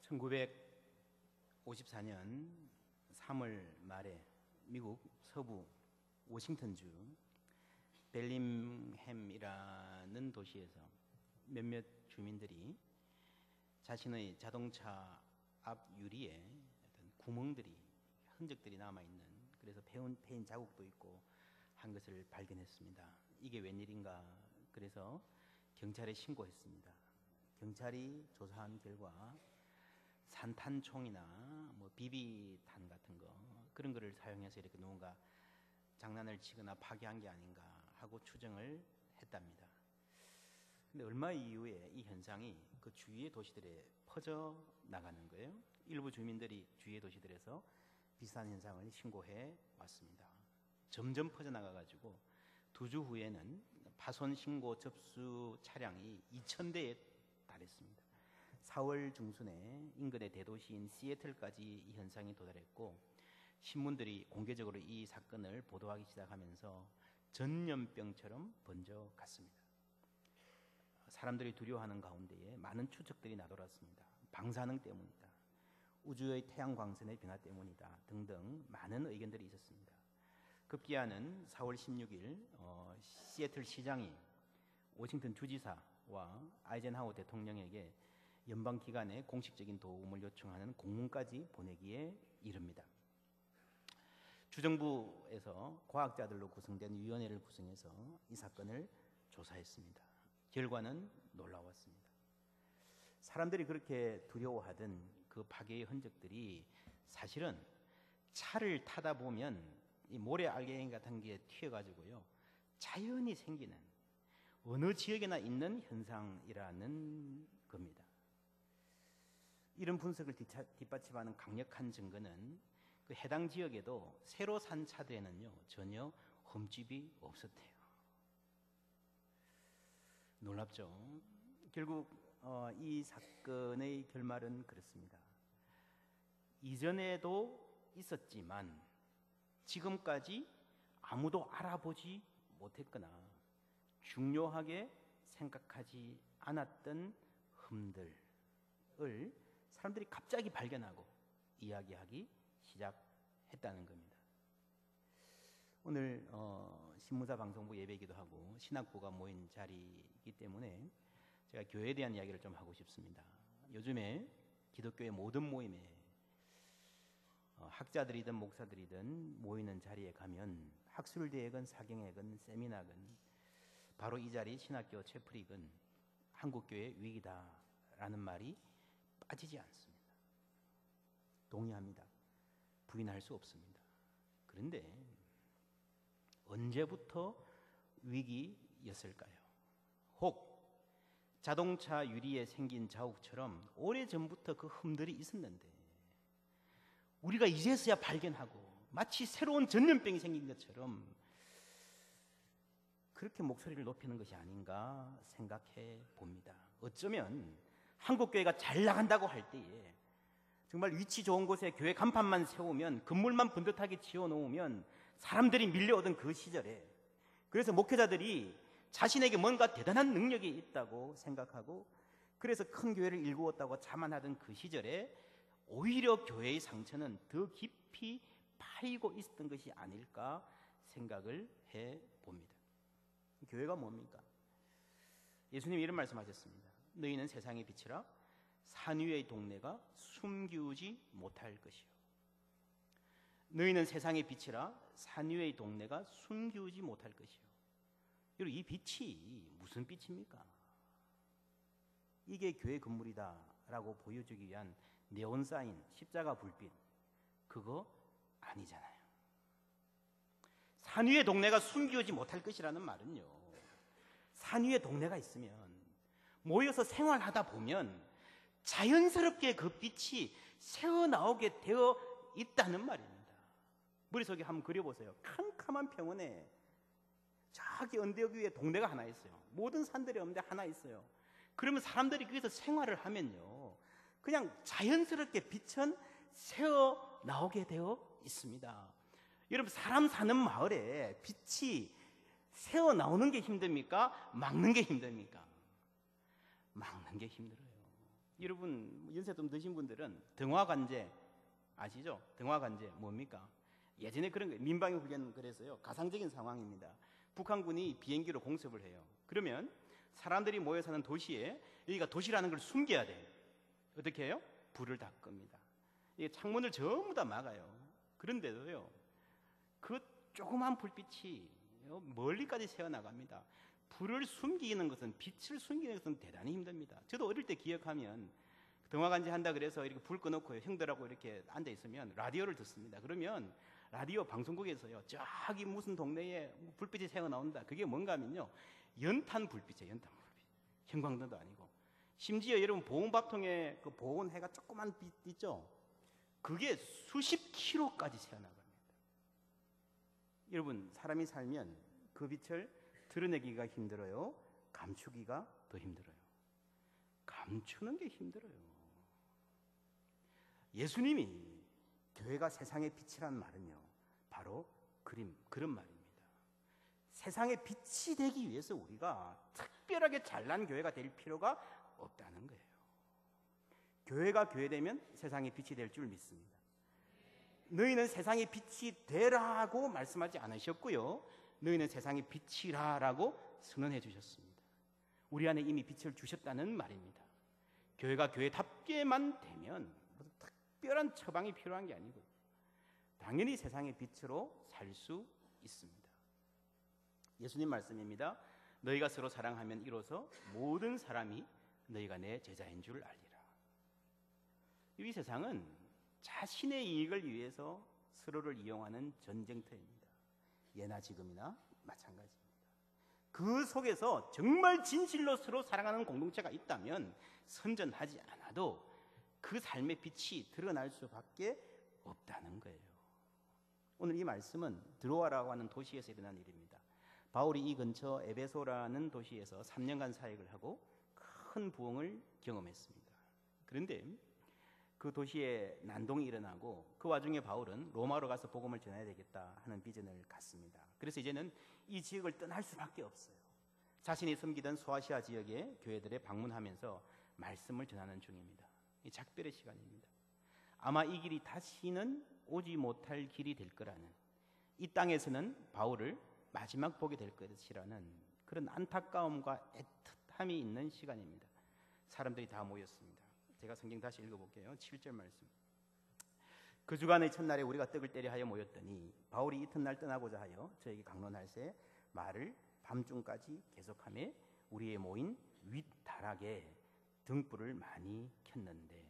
1954년 3월 말에 미국 서부 워싱턴주 벨링햄이라는 도시에서 몇몇 주민들이 자신의 자동차 앞 유리에 어떤 구멍들이, 흔적들이 남아있는, 그래서 패인 자국도 있고 한 것을 발견했습니다. 이게 웬일인가, 그래서 경찰에 신고했습니다. 경찰이 조사한 결과 산탄총이나 뭐 비비탄 같은 거, 그런 거를 사용해서 이렇게 누군가 장난을 치거나 파괴한 게 아닌가 하고 추정을 했답니다. 근데 얼마 이후에 이 현상이 그 주위의 도시들에 퍼져 나가는 거예요. 일부 주민들이 주위의 도시들에서 비슷한 현상을 신고해 왔습니다. 점점 퍼져 나가가지고 2주 후에는 파손 신고 접수 차량이 2,000대에 달했습니다. 4월 중순에 인근의 대도시인 시애틀까지 이 현상이 도달했고, 신문들이 공개적으로 이 사건을 보도하기 시작하면서 전염병처럼 번져갔습니다. 사람들이 두려워하는 가운데에 많은 추측들이 나돌았습니다. 방사능 때문이다, 우주의 태양 광선의 변화 때문이다 등등 많은 의견들이 있었습니다. 급기야는 4월 16일 시애틀 시장이 워싱턴 주지사와 아이젠하워 대통령에게 연방기관에 공식적인 도움을 요청하는 공문까지 보내기에 이릅니다. 주정부에서 과학자들로 구성된 위원회를 구성해서 이 사건을 조사했습니다. 결과는 놀라웠습니다. 사람들이 그렇게 두려워하던 그 파괴의 흔적들이 사실은 차를 타다 보면 이 모래 알갱이 같은 게 튀어가지고요, 자연히 생기는, 어느 지역에나 있는 현상이라는 겁니다. 이런 분석을 뒷받침하는 강력한 증거는 그 해당 지역에도 새로 산 차들에는요 전혀 흠집이 없었대요. 놀랍죠? 결국 이 사건의 결말은 그렇습니다. 이전에도 있었지만 지금까지 아무도 알아보지 못했거나 중요하게 생각하지 않았던 흠들을 사람들이 갑자기 발견하고 이야기하기 시작했다는 겁니다. 오늘 신무사 방송부 예배기도 하고 신학부가 모인 자리이기 때문에 제가 교회에 대한 이야기를 좀 하고 싶습니다. 요즘에 기독교의 모든 모임에 학자들이든 목사들이든 모이는 자리에 가면 학술대회건 사경회건 세미나건 바로 이 자리 신학교 채플이건 한국교회 위기다라는 말이 빠지지 않습니다. 동의합니다. 부인할 수 없습니다. 그런데 언제부터 위기였을까요? 혹 자동차 유리에 생긴 자국처럼 오래전부터 그 흠들이 있었는데 우리가 이제서야 발견하고 마치 새로운 전염병이 생긴 것처럼 그렇게 목소리를 높이는 것이 아닌가 생각해 봅니다. 어쩌면 한국교회가 잘 나간다고 할 때에 정말 위치 좋은 곳에 교회 간판만 세우면, 건물만 번듯하게 지어놓으면 사람들이 밀려오던 그 시절에, 그래서 목회자들이 자신에게 뭔가 대단한 능력이 있다고 생각하고 그래서 큰 교회를 일구었다고 자만하던 그 시절에 오히려 교회의 상처는 더 깊이 파이고 있었던 것이 아닐까 생각을 해봅니다. 교회가 뭡니까? 예수님이 이런 말씀하셨습니다. 너희는 세상의 빛이라 산 위의 동네가 숨기우지 못할 것이요. 너희는 세상의 빛이라 산 위의 동네가 숨기우지 못할 것이요. 여러분, 이 빛이 무슨 빛입니까? 이게 교회 건물이다라고 보여주기 위한 네온사인, 십자가 불빛, 그거 아니잖아요. 산 위의 동네가 숨기우지 못할 것이라는 말은요, 산 위에 동네가 있으면 모여서 생활하다 보면 자연스럽게 그 빛이 새어나오게 되어 있다는 말입니다. 머릿속에 한번 그려보세요. 캄캄한 평원에 저기 언덕 위에 동네가 하나 있어요. 모든 산들이 없는데 하나 있어요. 그러면 사람들이 거기서 생활을 하면요, 그냥 자연스럽게 빛은 새어나오게 되어 있습니다. 여러분, 사람 사는 마을에 빛이 새어나오는 게 힘듭니까? 막는 게 힘듭니까? 막는 게 힘들어요. 여러분 연세 좀 드신 분들은 등화관제 아시죠? 등화관제 뭡니까? 예전에 그런 거 민방위 훈련 그래서요. 가상적인 상황입니다. 북한군이 비행기로 공습을 해요. 그러면 사람들이 모여 사는 도시에 여기가 도시라는 걸 숨겨야 돼요. 어떻게 해요? 불을 다 끕니다. 이게 창문을 전부 다 막아요. 그런데도요, 그 조그만 불빛이 멀리까지 새어나갑니다. 불을 숨기는 것은, 빛을 숨기는 것은 대단히 힘듭니다. 저도 어릴 때 기억하면 등화관제 한다 그래서 이렇게 불 꺼놓고 형들하고 이렇게 앉아 있으면 라디오를 듣습니다. 그러면 라디오 방송국에서요, 저기 무슨 동네에 불빛이 새어 나온다. 그게 뭔가 하면요, 연탄 불빛이에요. 연탄 불빛. 형광등도 아니고. 심지어 여러분 보온밥통에 그 보온해가 조그만 빛 있죠? 그게 수십 킬로까지 새어나갑니다. 여러분 사람이 살면 그 빛을 드러내기가 힘들어요? 감추기가 더 힘들어요? 감추는 게 힘들어요. 예수님이 교회가 세상의 빛이란 말은요, 바로 그런 말입니다. 세상의 빛이 되기 위해서 우리가 특별하게 잘난 교회가 될 필요가 없다는 거예요. 교회가 교회되면 세상의 빛이 될 줄 믿습니다. 너희는 세상의 빛이 되라고 말씀하지 않으셨고요, 너희는 세상의 빛이라라고 선언해 주셨습니다. 우리 안에 이미 빛을 주셨다는 말입니다. 교회가 교회답게만 되면 무슨 특별한 처방이 필요한 게 아니고 당연히 세상의 빛으로 살 수 있습니다. 예수님 말씀입니다. 너희가 서로 사랑하면 이로써 모든 사람이 너희가 내 제자인 줄 알리라. 이 세상은 자신의 이익을 위해서 서로를 이용하는 전쟁터입니다. 예나 지금이나 마찬가지입니다. 그 속에서 정말 진실로 서로 사랑하는 공동체가 있다면 선전하지 않아도 그 삶의 빛이 드러날 수밖에 없다는 거예요. 오늘 이 말씀은 드로아라고 하는 도시에서 일어난 일입니다. 바울이 이 근처 에베소라는 도시에서 3년간 사역을 하고 큰 부흥을 경험했습니다. 그런데 그 도시에 난동이 일어나고 그 와중에 바울은 로마로 가서 복음을 전해야 되겠다 하는 비전을 갖습니다. 그래서 이제는 이 지역을 떠날 수밖에 없어요. 자신이 섬기던 소아시아 지역의 교회들에 방문하면서 말씀을 전하는 중입니다. 이 작별의 시간입니다. 아마 이 길이 다시는 오지 못할 길이 될 거라는, 이 땅에서는 바울을 마지막 보게 될 것이라는 그런 안타까움과 애틋함이 있는 시간입니다. 사람들이 다 모였습니다. 제가 성경 다시 읽어볼게요. 7절 말씀. 그 주간의 첫날에 우리가 떡을 때려 하여 모였더니 바울이 이튿날 떠나고자 하여 저에게 강론할새 말을 밤중까지 계속하며 우리의 모인 윗다락에 등불을 많이 켰는데,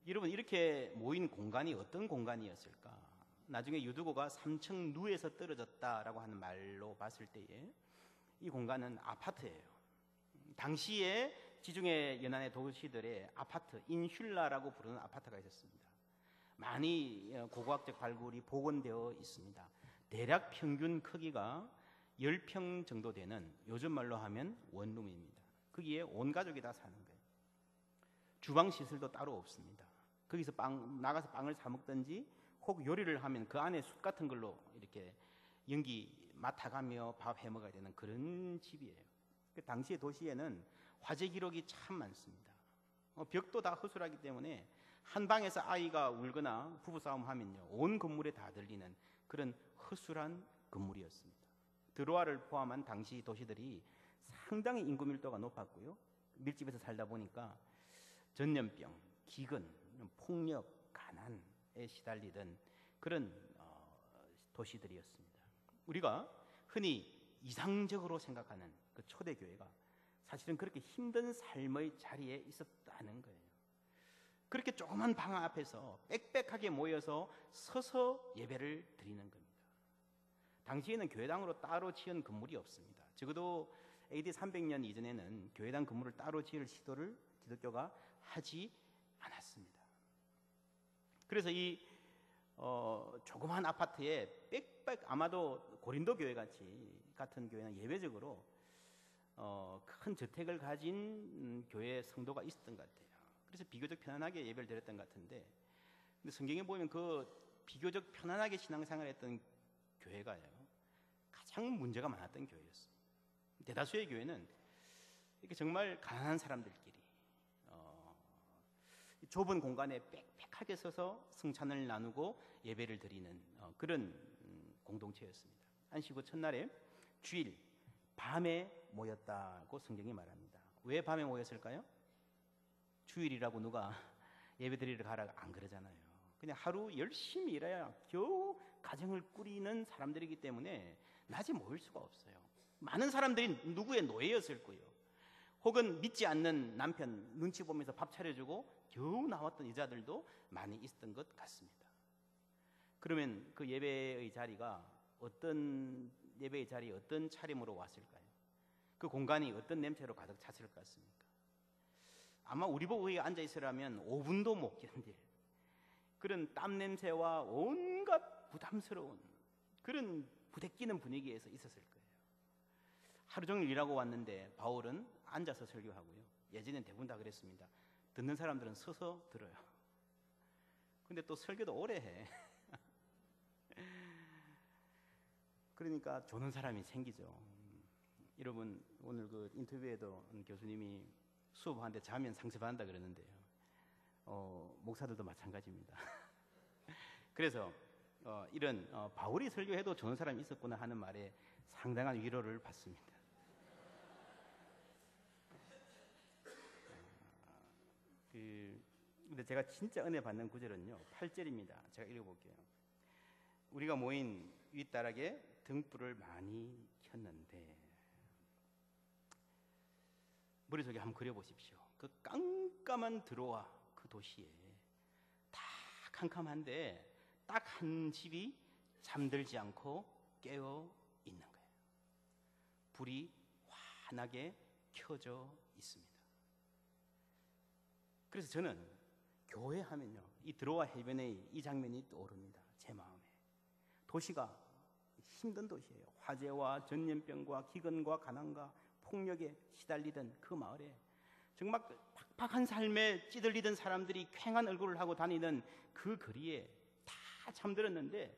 여러분 이렇게 모인 공간이 어떤 공간이었을까? 나중에 유두고가 3층 누에서 떨어졌다라고 하는 말로 봤을 때에 이 공간은 아파트예요. 당시에 지중해 연안의 도시들의 아파트, 인슐라라고 부르는 아파트가 있었습니다. 많이 고고학적 발굴이 복원되어 있습니다. 대략 평균 크기가 10평 정도 되는, 요즘 말로 하면 원룸입니다. 거기에 온 가족이 다 사는 거예요. 주방 시설도 따로 없습니다. 거기서 나가서 빵을 사 먹든지 혹 요리를 하면 그 안에 숯 같은 걸로 이렇게 연기 맡아가며 밥 해 먹어야 되는 그런 집이에요. 그 당시의 도시에는 화재 기록이 참 많습니다. 벽도 다 허술하기 때문에 한 방에서 아이가 울거나 부부싸움 하면요, 온 건물에 다 들리는 그런 허술한 건물이었습니다. 드로아를 포함한 당시 도시들이 상당히 인구 밀도가 높았고요, 밀집해서 살다 보니까 전염병, 기근, 폭력, 가난에 시달리던 그런 도시들이었습니다. 우리가 흔히 이상적으로 생각하는 그 초대교회가 사실은 그렇게 힘든 삶의 자리에 있었다는 거예요. 그렇게 조그만 방 앞에서 빽빽하게 모여서 서서 예배를 드리는 겁니다. 당시에는 교회당으로 따로 지은 건물이 없습니다. 적어도 AD 300년 이전에는 교회당 건물을 따로 지을 시도를 기독교가 하지 않았습니다. 그래서 이 조그만 아파트에 빽빽, 아마도 고린도 교회 같은 교회는 예외적으로 큰 저택을 가진 교회 성도가 있었던 것 같아요. 그래서 비교적 편안하게 예배를 드렸던 것 같은데, 근데 성경에 보면 그 비교적 편안하게 신앙생활을 했던 교회가요, 가장 문제가 많았던 교회였습니다. 대다수의 교회는 이렇게 정말 가난한 사람들끼리 좁은 공간에 빽빽하게 서서 성찬을 나누고 예배를 드리는 그런 공동체였습니다. 안식 후 첫날에 주일 밤에 모였다고 성경이 말합니다. 왜 밤에 모였을까요? 주일이라고 누가 예배 드리러 가라 안 그러잖아요. 그냥 하루 열심히 일해야 겨우 가정을 꾸리는 사람들이기 때문에 낮에 모일 수가 없어요. 많은 사람들이 누구의 노예였을 거예요. 혹은 믿지 않는 남편 눈치 보면서 밥 차려주고 겨우 나왔던 여자들도 많이 있었던 것 같습니다. 그러면 그 예배의 자리가 어떤 차림으로 왔을까요? 그 공간이 어떤 냄새로 가득 찼을 것 같습니까? 아마 우리 보고 여기 앉아 있으라면 5분도 못 견딜 그런 땀 냄새와 온갖 부담스러운 그런 부대끼는 분위기에서 있었을 거예요. 하루 종일 일하고 왔는데 바울은 앉아서 설교하고요. 예전엔 대부분 다 그랬습니다. 듣는 사람들은 서서 들어요. 근데 또 설교도 오래 해. 그러니까 조는 사람이 생기죠. 여러분 오늘 그 인터뷰에도 교수님이 수업하는데 자면 상처받는다 그러는데요. 목사들도 마찬가지입니다. 그래서 이런 바울이 설교해도 조는 사람이 있었구나 하는 말에 상당한 위로를 받습니다. 근데 제가 진짜 은혜 받는 구절은요 8절입니다. 제가 읽어볼게요. 우리가 모인 윗다락에 등불을 많이 켰는데, 머릿속에 한번 그려보십시오. 그 깜깜한 드로아 그 도시에 다 캄캄한데 딱 한 집이 잠들지 않고 깨어 있는 거예요. 불이 환하게 켜져 있습니다. 그래서 저는 교회 하면요 이 드로아 해변의 이 장면이 떠오릅니다. 제 마음에. 도시가 힘든 도시예요. 화재와 전염병과 기근과 가난과 폭력에 시달리던 그 마을에 정말 팍팍한 삶에 찌들리던 사람들이 퀭한 얼굴을 하고 다니는 그 거리에 다 잠들었는데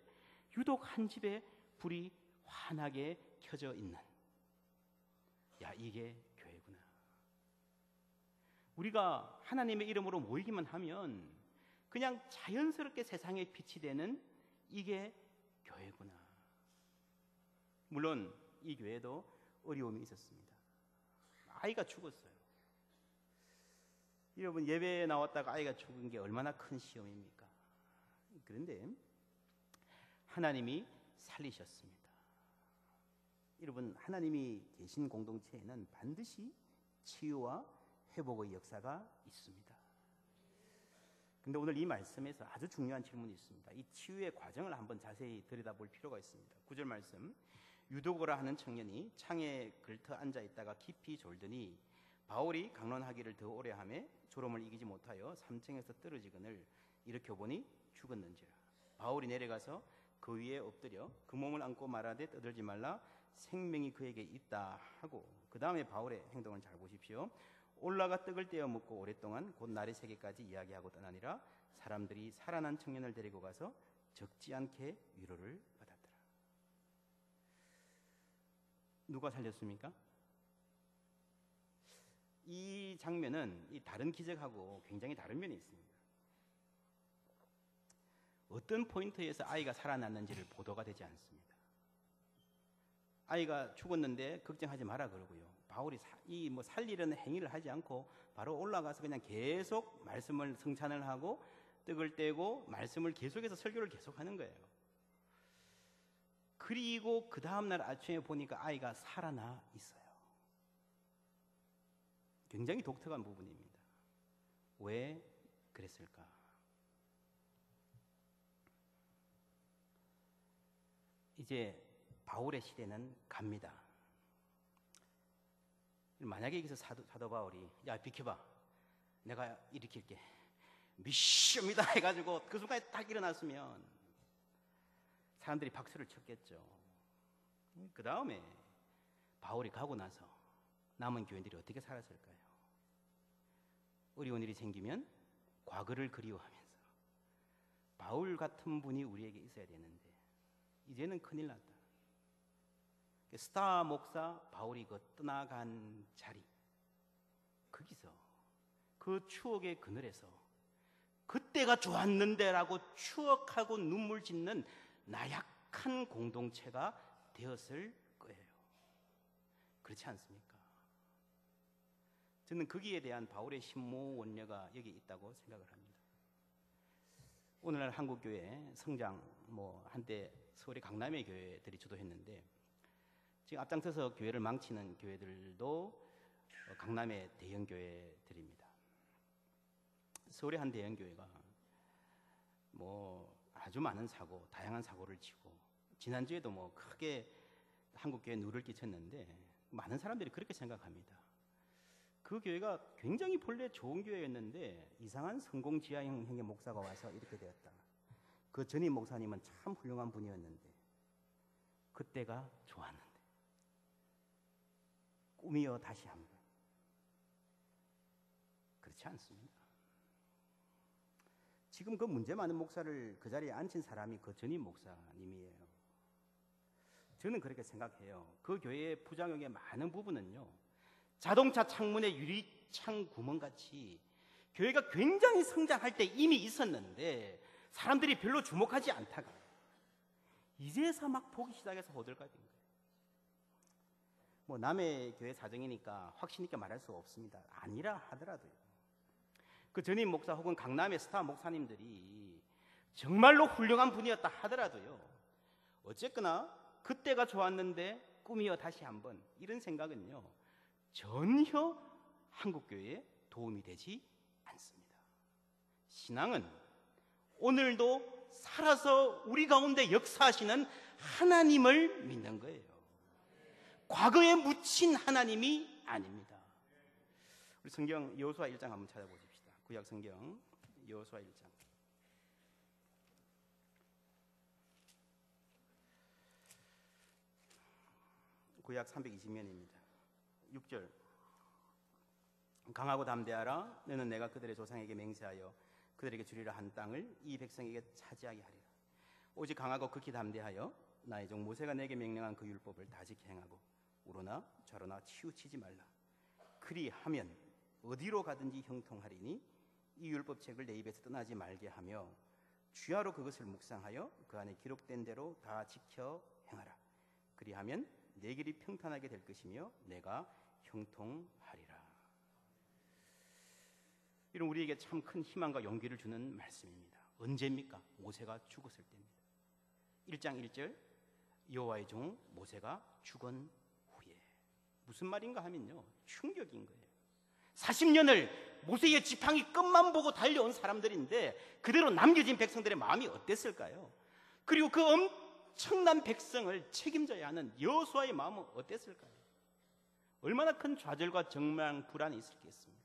유독 한 집에 불이 환하게 켜져 있는, 야 이게 교회구나. 우리가 하나님의 이름으로 모이기만 하면 그냥 자연스럽게 세상에 빛이 되는 이게 교회구나. 물론 이 교회도 어려움이 있었습니다. 아이가 죽었어요. 여러분 예배에 나왔다가 아이가 죽은 게 얼마나 큰 시험입니까? 그런데 하나님이 살리셨습니다. 여러분 하나님이 계신 공동체에는 반드시 치유와 회복의 역사가 있습니다. 근데 오늘 이 말씀에서 아주 중요한 질문이 있습니다. 이 치유의 과정을 한번 자세히 들여다볼 필요가 있습니다. 9절 말씀, 유도고라 하는 청년이 창에 걸터 앉아 있다가 깊이 졸더니 바울이 강론하기를 더 오래 하매 졸음을 이기지 못하여 3층에서 떨어지거늘 일으켜보니 죽었는지라. 바울이 내려가서 그 위에 엎드려 그 몸을 안고 말하되 떠들지 말라, 생명이 그에게 있다 하고, 그 다음에 바울의 행동을 잘 보십시오. 올라가 떡을 떼어 먹고 오랫동안 곧 날이 새기까지 이야기하고 떠나니라. 사람들이 살아난 청년을 데리고 가서 적지 않게 위로를 받았더라. 누가 살렸습니까? 이 장면은 이 다른 기적하고 굉장히 다른 면이 있습니다. 어떤 포인트에서 아이가 살아났는지를 보도가 되지 않습니다. 아이가 죽었는데 걱정하지 마라 그러고요. 바울이 살리려는 행위를 하지 않고 바로 올라가서 그냥 계속 말씀을 성찬을 하고 떡을 떼고 말씀을 계속해서 설교를 계속하는 거예요. 그리고 그 다음날 아침에 보니까 아이가 살아나 있어요. 굉장히 독특한 부분입니다. 왜 그랬을까? 이제 바울의 시대는 갑니다. 만약에 여기서 사도 바울이 야 비켜봐, 내가 일으킬게, 미션이다 해가지고 그 순간에 딱 일어났으면 사람들이 박수를 쳤겠죠. 그 다음에 바울이 가고 나서 남은 교인들이 어떻게 살았을까요? 어려운 일이 생기면 과거를 그리워하면서 바울 같은 분이 우리에게 있어야 되는데 이제는 큰일 났다. 스타 목사 바울이 그 떠나간 자리, 거기서 그 추억의 그늘에서 그때가 좋았는데라고 추억하고 눈물 짓는 나약한 공동체가 되었을 거예요. 그렇지 않습니까? 저는 거기에 대한 바울의 신모 원료가 여기 있다고 생각을 합니다. 오늘날 한국교회 성장, 한때 서울의 강남의 교회들이 주도했는데 지금 앞장서서 교회를 망치는 교회들도 강남의 대형 교회들입니다. 서울의 한 대형 교회가 아주 많은 사고, 다양한 사고를 치고 지난주에도 크게 한국교회에 누를 끼쳤는데 많은 사람들이 그렇게 생각합니다. 그 교회가 굉장히 본래 좋은 교회였는데 이상한 성공지향형의 목사가 와서 이렇게 되었다. 그 전임 목사님은 참 훌륭한 분이었는데 그때가 좋았는데 꿈이여 다시 한번. 그렇지 않습니다. 지금 그 문제 많은 목사를 그 자리에 앉힌 사람이 그 전임 목사님이에요. 저는 그렇게 생각해요. 그 교회의 부작용의 많은 부분은요, 자동차 창문의 유리창 구멍같이 교회가 굉장히 성장할 때 이미 있었는데 사람들이 별로 주목하지 않다가 이제서 막 보기 시작해서 호들갑인 거예요. 남의 교회 사정이니까 확신 있게 말할 수 없습니다. 아니라 하더라도요, 그 전임 목사 혹은 강남의 스타 목사님들이 정말로 훌륭한 분이었다 하더라도요, 어쨌거나 그때가 좋았는데 꿈이여 다시 한번, 이런 생각은요 전혀 한국교회에 도움이 되지 않습니다. 신앙은 오늘도 살아서 우리 가운데 역사하시는 하나님을 믿는 거예요. 과거에 묻힌 하나님이 아닙니다. 우리 성경 여호수아 1장 한번 찾아보십시다. 구약 성경 여호수아 1장. 구약 320면입니다. 6절. 강하고 담대하라. 너는 내가 그들의 조상에게 맹세하여 그들에게 주리라 한 땅을 이 백성에게 차지하게 하리라. 오직 강하고 극히 담대하여 나의 종 모세가 내게 명령한 그 율법을 다 지켜 행하고 우로나 좌로나 치우치지 말라. 그리하면 어디로 가든지 형통하리니 이 율법책을 내 입에서 떠나지 말게 하며 주야로 그것을 묵상하여 그 안에 기록된 대로 다 지켜 행하라. 그리하면 내 길이 평탄하게 될 것이며 내가 형통하리라. 이런 우리에게 참 큰 희망과 용기를 주는 말씀입니다. 언제입니까? 모세가 죽었을 때입니다. 1장 1절, 여호와의 종 모세가 죽은 후에. 무슨 말인가 하면요, 충격인 거예요. 40년을 모세의 지팡이 끝만 보고 달려온 사람들인데 그대로 남겨진 백성들의 마음이 어땠을까요? 그리고 그 엄청난 백성을 책임져야 하는 여호수아의 마음은 어땠을까요? 얼마나 큰 좌절과 절망, 불안이 있었겠습니까?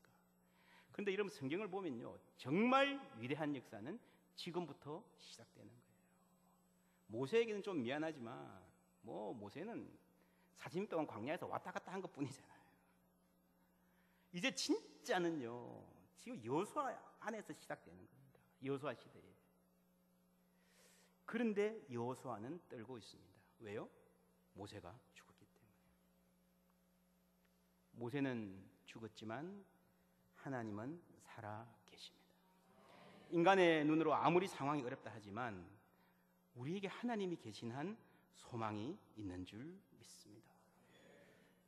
그런데 여러분, 성경을 보면요, 정말 위대한 역사는 지금부터 시작되는 거예요. 모세에게는 좀 미안하지만 모세는 40년 동안 광야에서 왔다 갔다 한 것뿐이잖아요. 이제 진짜는요, 지금 여호수아 안에서 시작되는 겁니다. 여호수아 시대에. 그런데 여호수아는 떨고 있습니다. 왜요? 모세가 죽었기 때문에. 모세는 죽었지만 하나님은 살아 계십니다. 인간의 눈으로 아무리 상황이 어렵다 하지만 우리에게 하나님이 계신 한 소망이 있는 줄 믿습니다.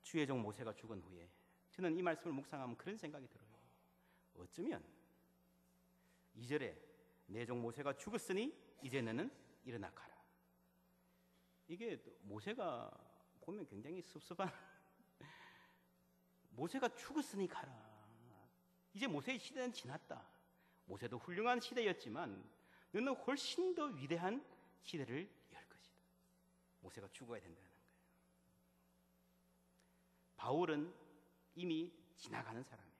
주의 종 모세가 죽은 후에 저는 이 말씀을 묵상하면 그런 생각이 들어요. 어쩌면 2절에 내 종 모세가 죽었으니 이제 너는 일어나 가라. 이게 모세가 보면 굉장히 섭섭한 모세가 죽었으니 가라. 이제 모세의 시대는 지났다. 모세도 훌륭한 시대였지만 너는 훨씬 더 위대한 시대를 열 것이다. 모세가 죽어야 된다는 거예요. 바울은 이미 지나가는 사람이에요.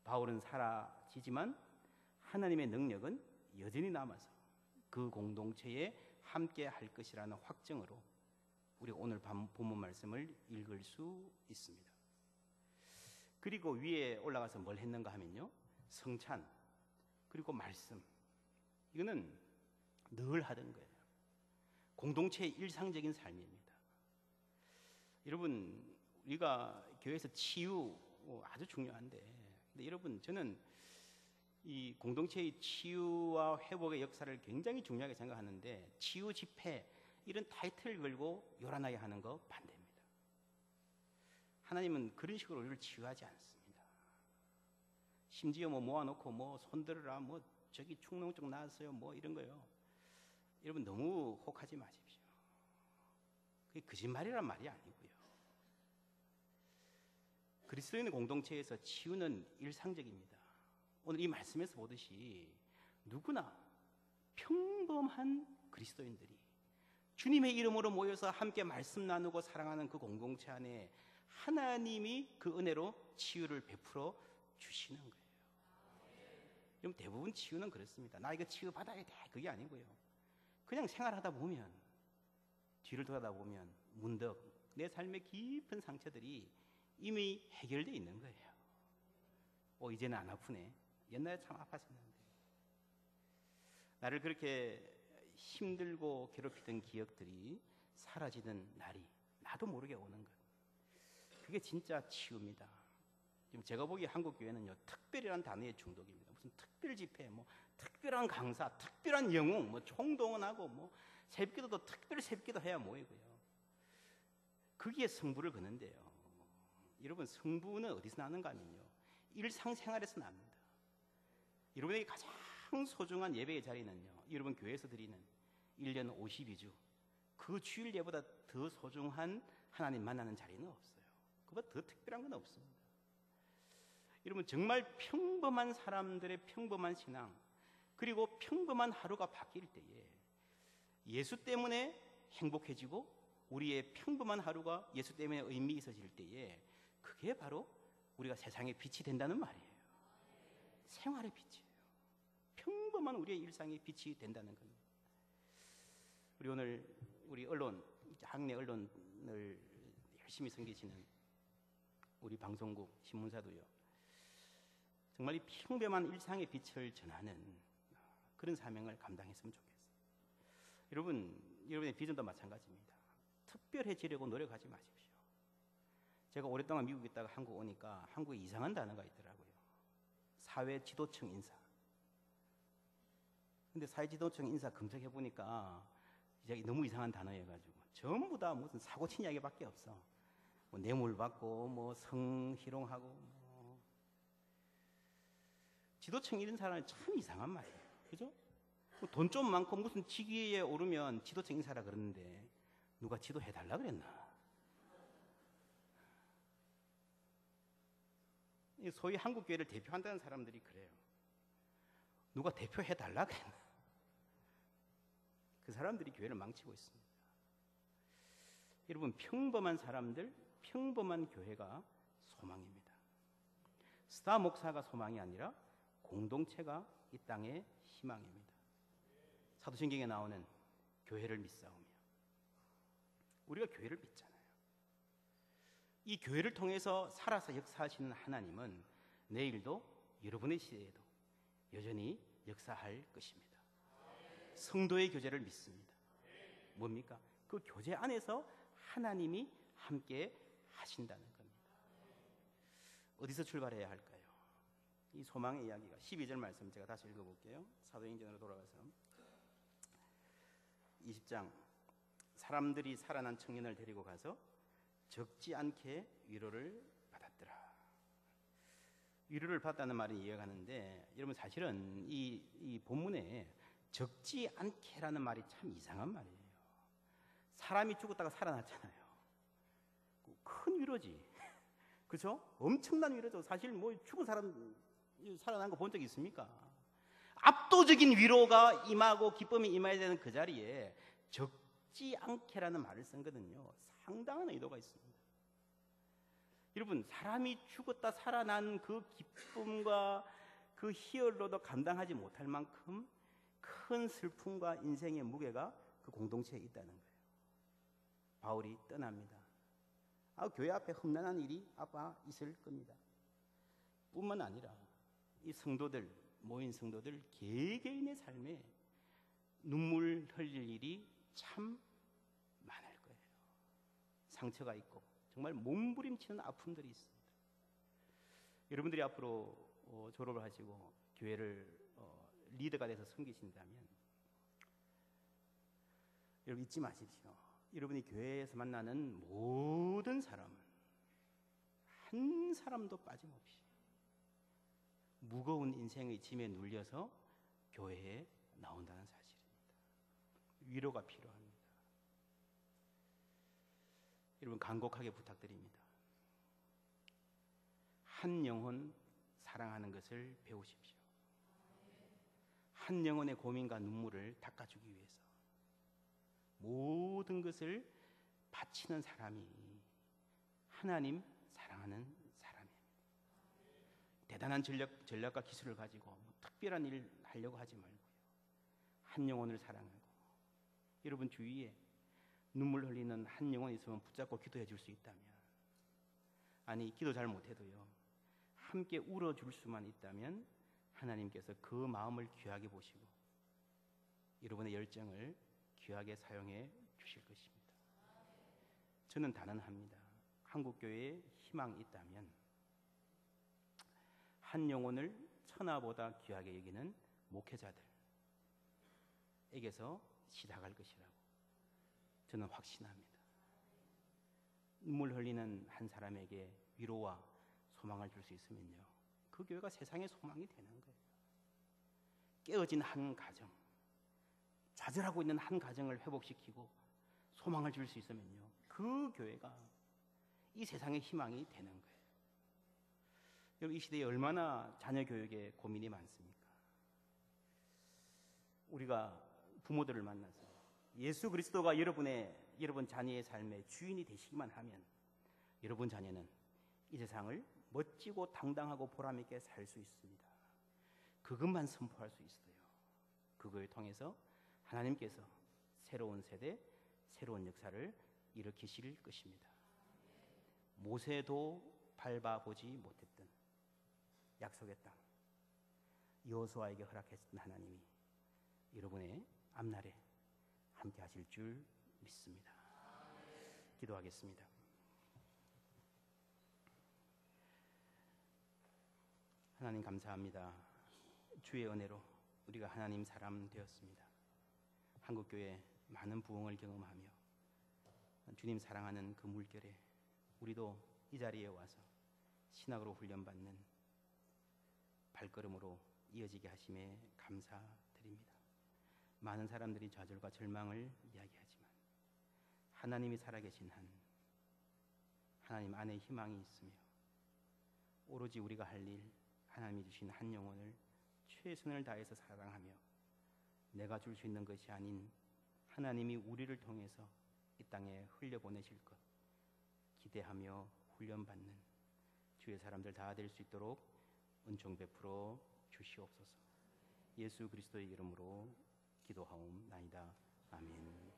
바울은 사라지지만 하나님의 능력은 여전히 남아서 그 공동체에 함께 할 것이라는 확정으로 우리 오늘 본문 말씀을 읽을 수 있습니다. 그리고 위에 올라가서 뭘 했는가 하면요, 성찬 그리고 말씀, 이거는 늘 하던 거예요. 공동체의 일상적인 삶입니다. 여러분, 우리가 교회에서 치유 아주 중요한데, 근데 여러분, 저는 이 공동체의 치유와 회복의 역사를 굉장히 중요하게 생각하는데 치유 집회 이런 타이틀을 걸고 요란하게 하는 거 반대입니다. 하나님은 그런 식으로 우리를 치유하지 않습니다. 심지어 뭐 모아놓고 뭐 손들으라 뭐 저기 축농증 나왔어요 뭐 이런 거요. 여러분 너무 혹하지 마십시오. 그게 거짓말이란 말이 아니고요. 그리스도인의 공동체에서 치유는 일상적입니다. 오늘 이 말씀에서 보듯이 누구나 평범한 그리스도인들이 주님의 이름으로 모여서 함께 말씀 나누고 사랑하는 그 공동체 안에 하나님이 그 은혜로 치유를 베풀어 주시는 거예요. 그럼 대부분 치유는 그렇습니다. 나 이거 치유 받아야 돼 그게 아니고요. 그냥 생활하다 보면 뒤를 돌아다보면 문득 내 삶의 깊은 상처들이 이미 해결되어 있는 거예요. 이제는 안 아프네. 옛날에 참 아팠었는데. 나를 그렇게 힘들고 괴롭히던 기억들이 사라지는 날이 나도 모르게 오는 것. 그게 진짜 치유입니다. 지금 제가 보기에 한국 교회는요 특별이라는 단어의 중독입니다. 무슨 특별 집회, 뭐 특별한 강사, 특별한 영웅, 뭐 총동원하고 뭐 새벽기도도 특별 새벽기도 해야 모이고요. 거기에 승부를 거는데요. 여러분 승부는 어디서 나는가 하면요 일상생활에서 납니다. 여러분에게 가장 소중한 예배의 자리는요 여러분 교회에서 드리는 1년 52주 그 주일 예보다 더 소중한 하나님 만나는 자리는 없어요. 그보다 더 특별한 건 없습니다. 여러분 정말 평범한 사람들의 평범한 신앙 그리고 평범한 하루가 바뀔 때에 예수 때문에 행복해지고 우리의 평범한 하루가 예수 때문에 의미 있어질 때에 그게 바로 우리가 세상의 빛이 된다는 말이에요. 생활의 빛이에요. 평범한 우리의 일상의 빛이 된다는 겁니다. 우리 오늘 우리 언론, 학내 언론을 열심히 섬기시는 우리 방송국 신문사도요. 정말 이 평범한 일상의 빛을 전하는 그런 사명을 감당했으면 좋겠어요. 여러분의 비전도 마찬가지입니다. 특별해지려고 노력하지 마십시오. 제가 오랫동안 미국에 있다가 한국 오니까 한국에 이상한 단어가 있더라고요. 사회 지도층 인사. 근데 사회 지도층 인사 검색해 보니까 이제 너무 이상한 단어여가지고 전부 다 무슨 사고친 이야기밖에 없어. 뭐 뇌물 받고 뭐 성희롱하고 뭐. 지도층 이런 사람이 참 이상한 말이에요. 그죠? 돈 좀 많고 무슨 직위에 오르면 지도층 인사라 그러는데 누가 지도해달라 그랬나? 소위 한국교회를 대표한다는 사람들이 그래요. 누가 대표해달라 그랬나? 그 사람들이 교회를 망치고 있습니다. 여러분 평범한 사람들, 평범한 교회가 소망입니다. 스타 목사가 소망이 아니라 공동체가 이 땅의 희망입니다. 사도신경에 나오는 교회를 믿사오며 우리가 교회를 믿잖아요. 이 교회를 통해서 살아서 역사하시는 하나님은 내일도 여러분의 시대에도 여전히 역사할 것입니다. 성도의 교제를 믿습니다. 뭡니까? 그 교제 안에서 하나님이 함께 하신다는 겁니다. 어디서 출발해야 할까요? 이 소망의 이야기가 12절 말씀 제가 다시 읽어볼게요. 사도행전으로 돌아가서 20장 사람들이 살아난 청년을 데리고 가서 적지 않게 위로를 받았더라. 위로를 받았다는 말이 이해가는데 여러분 사실은 이 본문에 적지 않게라는 말이 참 이상한 말이에요. 사람이 죽었다가 살아났잖아요. 큰 위로지. 그렇죠? 엄청난 위로죠. 사실 뭐 죽은 사람 살아난 거 본 적 있습니까? 압도적인 위로가 임하고 기쁨이 임해야 되는 그 자리에 적지 않게라는 말을 쓴 거거든요. 상당한 의도가 있습니다. 여러분 사람이 죽었다 살아난 그 기쁨과 그 희열로도 감당하지 못할 만큼 큰 슬픔과 인생의 무게가 그 공동체에 있다는 거예요. 바울이 떠납니다. 교회 앞에 험난한 일이 아마 있을 겁니다. 뿐만 아니라 이 성도들, 모인 성도들 개개인의 삶에 눈물 흘릴 일이 참 많을 거예요. 상처가 있고 정말 몸부림치는 아픔들이 있습니다. 여러분들이 앞으로 졸업을 하시고 교회를 리더가 돼서 섬기신다면 여러분 잊지 마십시오. 여러분이 교회에서 만나는 모든 사람은 한 사람도 빠짐없이 무거운 인생의 짐에 눌려서 교회에 나온다는 사실입니다. 위로가 필요합니다. 여러분 간곡하게 부탁드립니다. 한 영혼 사랑하는 것을 배우십시오. 한 영혼의 고민과 눈물을 닦아주기 위해서 모든 것을 바치는 사람이 하나님 사랑하는 사람입니다. 대단한 전략과 기술을 가지고 특별한 일을 하려고 하지 말고요. 한 영혼을 사랑하고 여러분 주위에 눈물 흘리는 한 영혼이 있으면 붙잡고 기도해 줄 수 있다면, 아니 기도 잘 못해도요 함께 울어줄 수만 있다면 하나님께서 그 마음을 귀하게 보시고 여러분의 열정을 귀하게 사용해 주실 것입니다. 저는 단언합니다. 한국교회에 희망이 있다면 한 영혼을 천하보다 귀하게 여기는 목회자들에게서 시작할 것이라고 저는 확신합니다. 눈물 흘리는 한 사람에게 위로와 소망을 줄 수 있으면요, 그 교회가 세상의 소망이 되는 거예요. 깨어진 한 가정, 좌절하고 있는 한 가정을 회복시키고 소망을 줄 수 있으면요, 그 교회가 이 세상의 희망이 되는 거예요. 여러분 이 시대에 얼마나 자녀 교육에 고민이 많습니까? 우리가 부모들을 만나서 예수 그리스도가 여러분 자녀의 삶의 주인이 되시기만 하면 여러분 자녀는 이 세상을 멋지고 당당하고 보람있게 살 수 있습니다. 그것만 선포할 수 있어요. 그걸 통해서 하나님께서 새로운 세대, 새로운 역사를 일으키실 것입니다. 모세도 밟아보지 못했던 약속의 땅, 여호수아에게 허락했던 하나님이 여러분의 앞날에 함께 하실 줄 믿습니다. 기도하겠습니다. 하나님 감사합니다. 주의 은혜로 우리가 하나님 사람 되었습니다. 한국교회 많은 부흥을 경험하며 주님 사랑하는 그 물결에 우리도 이 자리에 와서 신학으로 훈련받는 발걸음으로 이어지게 하심에 감사드립니다. 많은 사람들이 좌절과 절망을 이야기하지만 하나님이 살아계신 한 하나님 안에 희망이 있으며 오로지 우리가 할 일, 하나님이 주신 한 영혼을 최선을 다해서 사랑하며 내가 줄 수 있는 것이 아닌 하나님이 우리를 통해서 이 땅에 흘려보내실 것 기대하며 훈련받는 주의 사람들 다 될 수 있도록 은총 베풀어 주시옵소서. 예수 그리스도의 이름으로 기도하옵나이다. 아멘.